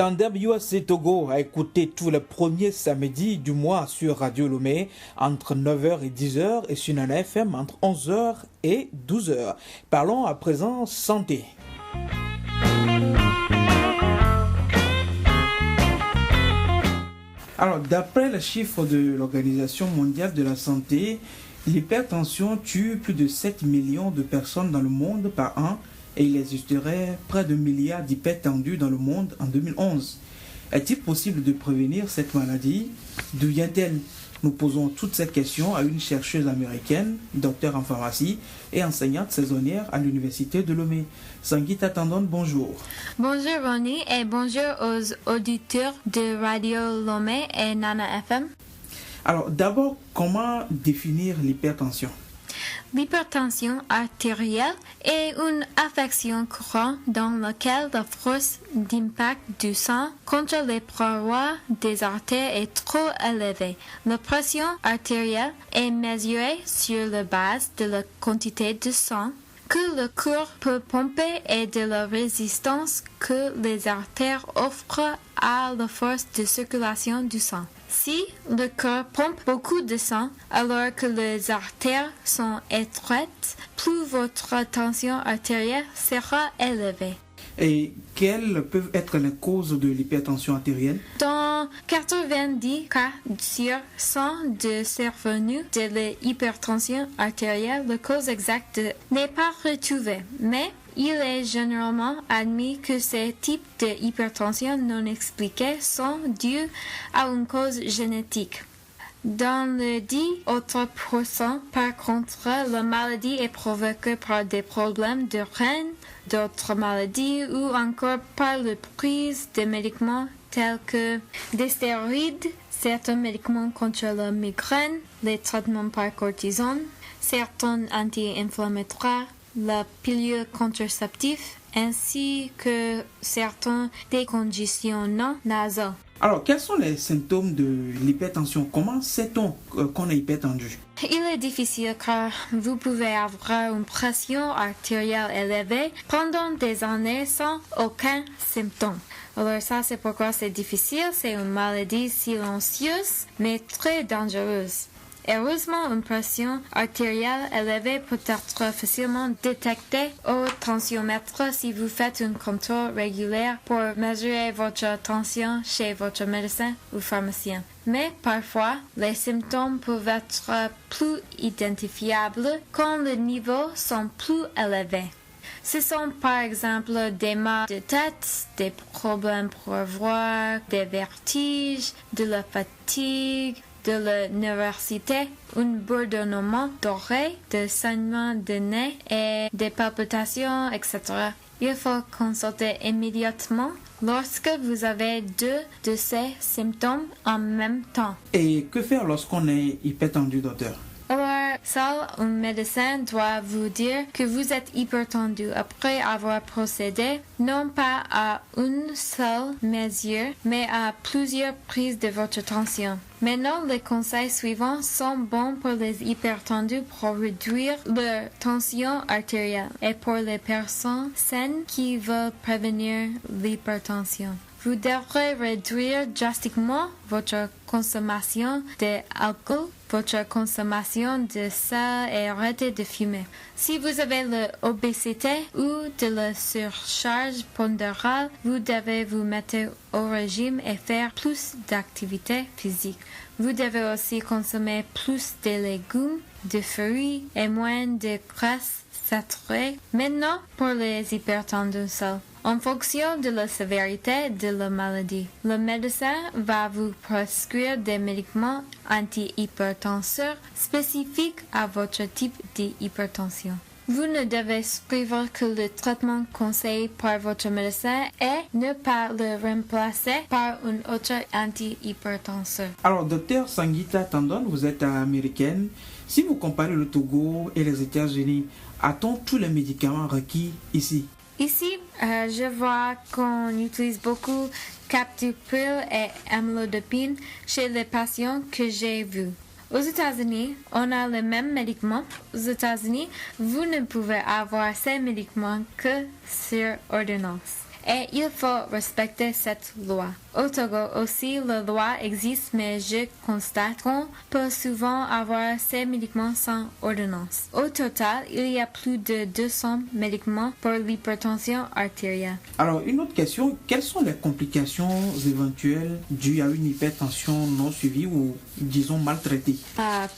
Tandem USA Togo a écouté tous les premiers samedis du mois sur Radio Lomé entre 9h et 10h et sur Nana FM entre 11h et 12h. Parlons à présent santé. Alors, d'après les chiffres de l'Organisation mondiale de la santé, l'hypertension tue plus de 7 millions de personnes dans le monde par an et il existerait près de milliards d'hypertendus dans le monde en 2011. Est-il possible de prévenir cette maladie? D'où vient-elle? Nous posons toutes ces questions à une chercheuse américaine, docteure en pharmacie et enseignante saisonnière à l'Université de Lomé. Sangeeta Tandon, bonjour. Bonjour Ronnie et bonjour aux auditeurs de Radio Lomé et Nana FM. Alors d'abord, comment définir l'hypertension? L'hypertension artérielle est une affection courante dans laquelle la force d'impact du sang contre les parois des artères est trop élevée. La pression artérielle est mesurée sur la base de la quantité de sang que le corps peut pomper et de la résistance que les artères offrent à la force de circulation du sang. Si le corps pompe beaucoup de sang alors que les artères sont étroites, plus votre tension artérielle sera élevée. Et quelles peuvent être les causes de l'hypertension artérielle? Dans 90 cas sur 100 de survenus de l'hypertension artérielle, la cause exacte n'est pas retrouvée, mais il est généralement admis que ces types de hypertension non expliquée sont dus à une cause génétique. Dans le 10 autres %, par contre, la maladie est provoquée par des problèmes de reins, d'autres maladies ou encore par la prise de médicaments tels que des stéroïdes, certains médicaments contre la migraine, les traitements par cortisone, certains anti-inflammatoires, la pilule contraceptive ainsi que certains décongestionnants nasaux. Alors, quels sont les symptômes de l'hypertension? Comment sait-on qu'on est hypertendu? Il est difficile car vous pouvez avoir une pression artérielle élevée pendant des années sans aucun symptôme. Alors ça, c'est pourquoi c'est difficile. C'est une maladie silencieuse mais très dangereuse. Heureusement, une pression artérielle élevée peut être facilement détectée au tensiomètre si vous faites un contrôle régulier pour mesurer votre tension chez votre médecin ou pharmacien. Mais parfois, les symptômes peuvent être plus identifiables quand les niveaux sont plus élevés. Ce sont par exemple des maux de tête, des problèmes pour voir, des vertiges, de la fatigue, de la nervosité, un bourdonnement d'oreilles, des saignements de nez et des palpitations, etc. Il faut consulter immédiatement lorsque vous avez deux de ces symptômes en même temps. Et que faire lorsqu'on est hypertendu, docteur? Alors, seul un médecin doit vous dire que vous êtes hypertendu après avoir procédé non pas à une seule mesure, mais à plusieurs prises de votre tension. Maintenant, les conseils suivants sont bons pour les hypertendus pour réduire leur tension artérielle et pour les personnes saines qui veulent prévenir l'hypertension. Vous devrez réduire drastiquement votre consommation d'alcool, votre consommation de sel et arrêter de fumer. Si vous avez l'obésité ou de la surcharge pondérale, vous devez vous mettre au régime et faire plus d'activité physique. Vous devez aussi consommer plus de légumes, de fruits et moins de graisses saturées. Maintenant, pour les hypertendus seuls. En fonction de la sévérité de la maladie, le médecin va vous prescrire des médicaments antihypertenseurs spécifiques à votre type d'hypertension. Vous ne devez suivre que le traitement conseillé par votre médecin et ne pas le remplacer par un autre antihypertenseur. Alors, docteur Sangeeta Tandon, vous êtes américaine. Si vous comparez le Togo et les États-Unis, a-t-on tous les médicaments requis ici? Ici, je vois qu'on utilise beaucoup captopril et amlodipine chez les patients que j'ai vus. Aux États-Unis, on a les mêmes médicaments. Aux États-Unis, vous ne pouvez avoir ces médicaments que sur ordonnance. et il faut respecter cette loi. Au Togo aussi, la loi existe, mais je constate qu'on peut souvent avoir ces médicaments sans ordonnance. Au total, il y a plus de 200 médicaments pour l'hypertension artérielle. Alors, une autre question, quelles sont les complications éventuelles dues à une hypertension non suivie ou, disons, maltraitée?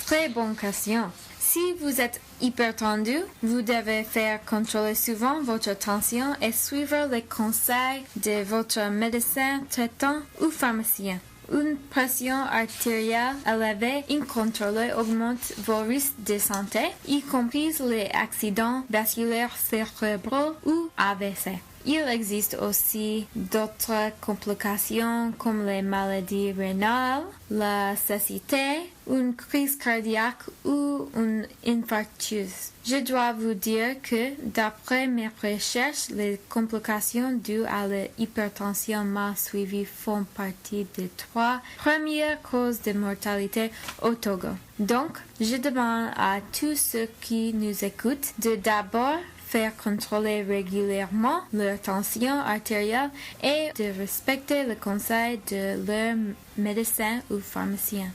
Très bonne question. Si vous êtes hypertendu, vous devez faire contrôler souvent votre tension et suivre les conseils de votre médecin traitant ou pharmacien. Une pression artérielle élevée incontrôlée augmente vos risques de santé, y compris les accidents vasculaires cérébraux ou AVC. Il existe aussi d'autres complications comme les maladies rénales, la cécité, une crise cardiaque ou une infarctus. Je dois vous dire que, d'après mes recherches, les complications dues à l'hypertension mal suivie font partie des 3 premières causes de mortalité au Togo. Donc, je demande à tous ceux qui nous écoutent de d'abord faire contrôler régulièrement leur tension artérielle et de respecter le conseil de leur médecin ou pharmacien.